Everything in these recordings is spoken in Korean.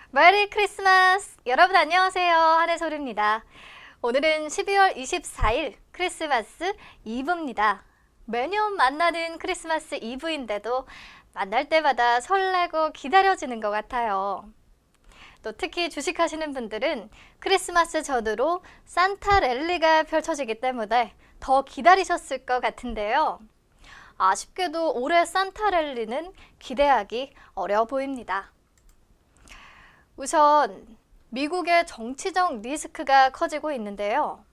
메리 크리스마스! 여러분 안녕하세요. 한혜솔입니다. 오늘은 12월 24일 크리스마스 이브입니다. 매년 만나는 크리스마스 이브인데도 만날 때마다 설레고 기다려지는 것 같아요. 또 특히 주식하시는 분들은 크리스마스 전후로 산타 랠리가 펼쳐지기 때문에 더 기다리셨을 것 같은데요. 아쉽게도 올해 산타 랠리는 기대하기 어려워 보입니다. 우선 미국의 정치적 리스크가 커지고 있는데요.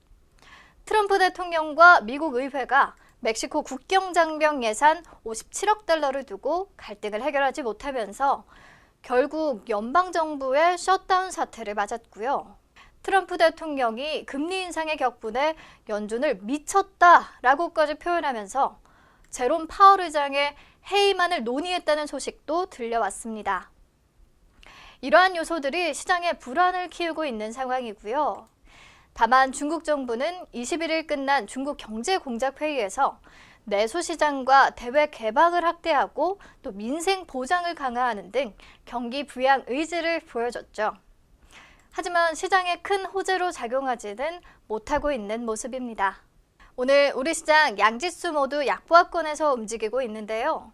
트럼프 대통령과 미국 의회가 멕시코 국경 장벽 예산 57억 달러를 두고 갈등을 해결하지 못하면서 결국 연방정부의 셧다운 사태를 맞았고요. 트럼프 대통령이 금리 인상의 격분에 연준을 미쳤다라고까지 표현하면서 제롬 파월 의장의 해임안을 논의했다는 소식도 들려왔습니다. 이러한 요소들이 시장의 불안을 키우고 있는 상황이고요. 다만 중국 정부는 21일 끝난 중국 경제공작회의에서 내수시장과 대외 개방을 확대하고 또 민생 보장을 강화하는 등 경기 부양 의지를 보여줬죠. 하지만 시장에 큰 호재로 작용하지는 못하고 있는 모습입니다. 오늘 우리 시장 양지수 모두 약보합권에서 움직이고 있는데요.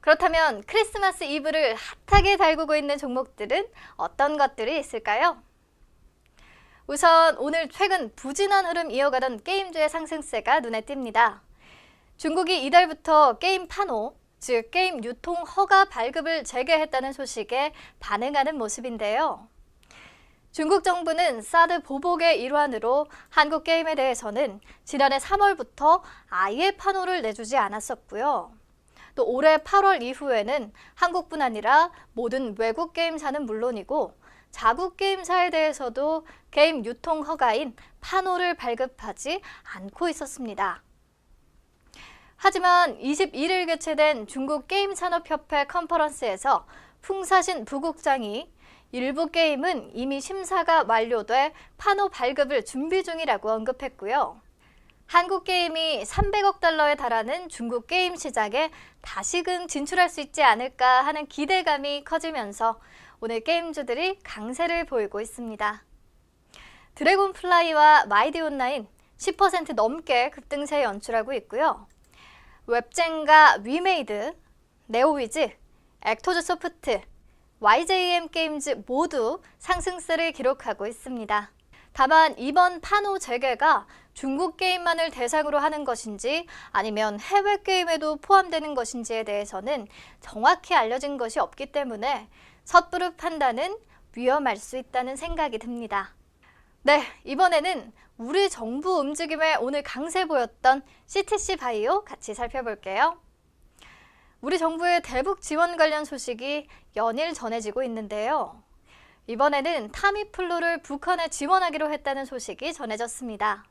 그렇다면 크리스마스 이브를 핫하게 달구고 있는 종목들은 어떤 것들이 있을까요? 우선 오늘 최근 부진한 흐름 이어가던 게임주의 상승세가 눈에 띕니다. 중국이 이달부터 게임 판호, 즉 게임 유통 허가 발급을 재개했다는 소식에 반응하는 모습인데요. 중국 정부는 사드 보복의 일환으로 한국 게임에 대해서는 지난해 3월부터 아예 판호를 내주지 않았었고요. 또 올해 8월 이후에는 한국뿐 아니라 모든 외국 게임사는 물론이고 자국 게임사에 대해서도 게임 유통 허가인 판호를 발급하지 않고 있었습니다. 하지만 21일 개최된 중국 게임산업협회 컨퍼런스에서 풍사신 부국장이 일부 게임은 이미 심사가 완료돼 판호 발급을 준비 중이라고 언급했고요. 한국 게임이 300억 달러에 달하는 중국 게임 시장에 다시금 진출할 수 있지 않을까 하는 기대감이 커지면서 오늘 게임주들이 강세를 보이고 있습니다. 드래곤플라이와 마이디 온라인 10% 넘게 급등세 연출하고 있고요. 웹젠과 위메이드, 네오위즈, 액토즈 소프트, YJM 게임즈 모두 상승세를 기록하고 있습니다. 다만 이번 판호 재개가 중국 게임만을 대상으로 하는 것인지 아니면 해외 게임에도 포함되는 것인지에 대해서는 정확히 알려진 것이 없기 때문에 섣부른 판단은 위험할 수 있다는 생각이 듭니다. 네, 이번에는 우리 정부 움직임에 오늘 강세 보였던 CTC 바이오 같이 살펴볼게요. 우리 정부의 대북 지원 관련 소식이 연일 전해지고 있는데요. 이번에는 타미플루를 북한에 지원하기로 했다는 소식이 전해졌습니다.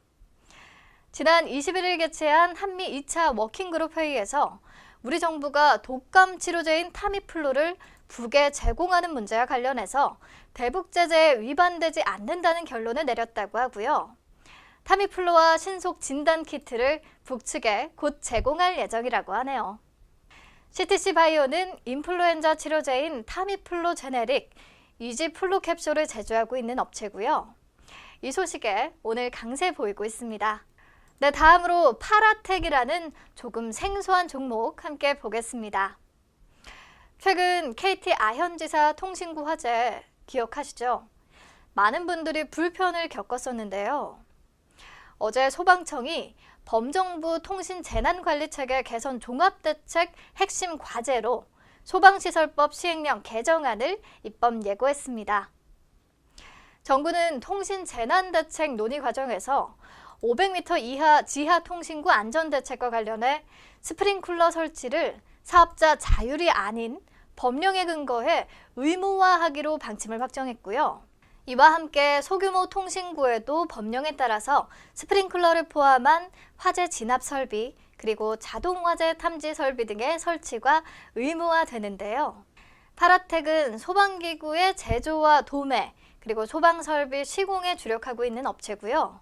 지난 21일 개최한 한미 2차 워킹그룹 회의에서 우리 정부가 독감 치료제인 타미플루를 북에 제공하는 문제와 관련해서 대북 제재에 위반되지 않는다는 결론을 내렸다고 하고요. 타미플루와 신속 진단 키트를 북측에 곧 제공할 예정이라고 하네요. CTC 바이오는 인플루엔자 치료제인 타미플루 제네릭, 이지플루 캡슐을 제조하고 있는 업체고요. 이 소식에 오늘 강세 보이고 있습니다. 네, 다음으로 파라텍이라는 조금 생소한 종목 함께 보겠습니다. 최근 KT 아현지사 통신구 화재 기억하시죠? 많은 분들이 불편을 겪었었는데요. 어제 소방청이 범정부 통신재난관리체계 개선 종합대책 핵심 과제로 소방시설법 시행령 개정안을 입법 예고했습니다. 정부는 통신재난대책 논의 과정에서 500m 이하 지하 통신구 안전대책과 관련해 스프링클러 설치를 사업자 자율이 아닌 법령에 근거해 의무화하기로 방침을 확정했고요. 이와 함께 소규모 통신구에도 법령에 따라서 스프링클러를 포함한 화재 진압 설비, 그리고 자동 화재 탐지 설비 등의 설치가 의무화되는데요. 파라텍은 소방기구의 제조와 도매, 그리고 소방설비 시공에 주력하고 있는 업체고요.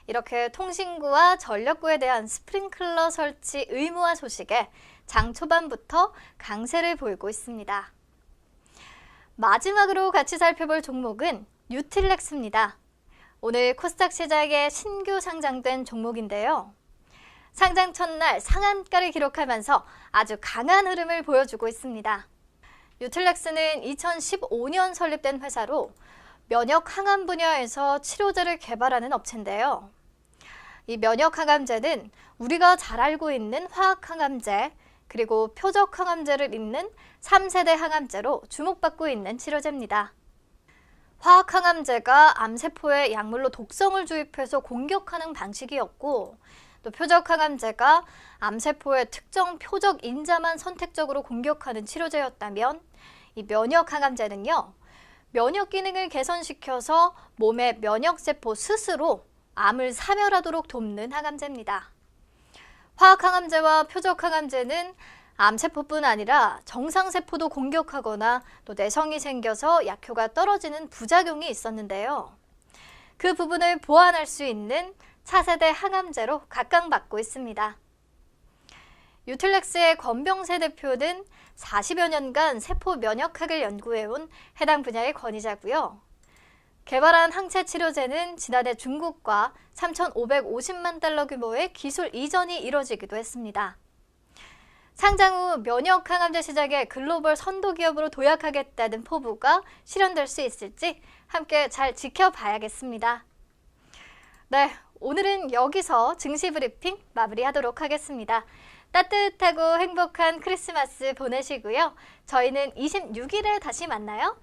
이렇게 통신구와 전력구에 대한 스프링클러 설치 의무화 소식에 장 초반부터 강세를 보이고 있습니다. 마지막으로 같이 살펴볼 종목은 뉴틸렉스입니다. 오늘 코스닥 시장에 신규 상장된 종목인데요. 상장 첫날 상한가를 기록하면서 아주 강한 흐름을 보여주고 있습니다. 뉴틸렉스는 2015년 설립된 회사로 면역 항암 분야에서 치료제를 개발하는 업체인데요. 이 면역 항암제는 우리가 잘 알고 있는 화학 항암제, 그리고 표적 항암제를 잇는 3세대 항암제로 주목받고 있는 치료제입니다. 화학 항암제가 암세포에 약물로 독성을 주입해서 공격하는 방식이었고, 또 표적 항암제가 암세포의 특정 표적 인자만 선택적으로 공격하는 치료제였다면, 이 면역 항암제는요, 면역 기능을 개선시켜서 몸의 면역세포 스스로 암을 사멸하도록 돕는 항암제입니다. 화학 항암제와 표적 항암제는 암세포뿐 아니라 정상세포도 공격하거나 또 내성이 생겨서 약효가 떨어지는 부작용이 있었는데요. 그 부분을 보완할 수 있는 차세대 항암제로 각광받고 있습니다. 뉴틸렉스의 권병세 대표는 40여 년간 세포 면역학을 연구해온 해당 분야의 권위자고요. 개발한 항체 치료제는 지난해 중국과 3,550만 달러 규모의 기술 이전이 이뤄지기도 했습니다. 상장 후 면역 항암제 시장의 글로벌 선도 기업으로 도약하겠다는 포부가 실현될 수 있을지 함께 잘 지켜봐야겠습니다. 네, 오늘은 여기서 증시 브리핑 마무리하도록 하겠습니다. 따뜻하고 행복한 크리스마스 보내시고요. 저희는 26일에 다시 만나요.